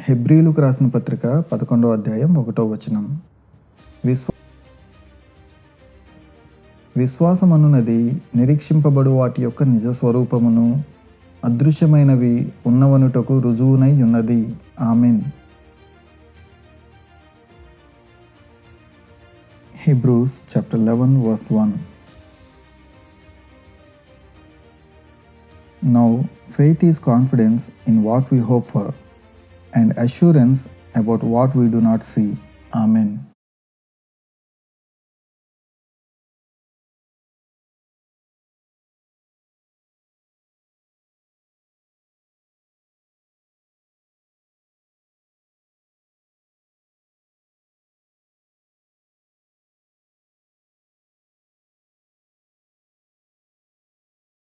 హెబ్రీలకు రాసిన పత్రిక 11వ అధ్యాయం 1వ వచనం. విశ్వాసమనున్నది నిరీక్షింపబడు వాటి యొక్క నిజ స్వరూపమును, అదృశ్యమైనవి ఉన్నవనుటకు రుజువునై ఉన్నది. Amen. Hebrews chapter 11 verse 1. Now faith is confidence in what we hope for and assurance about what we do not see. Amen.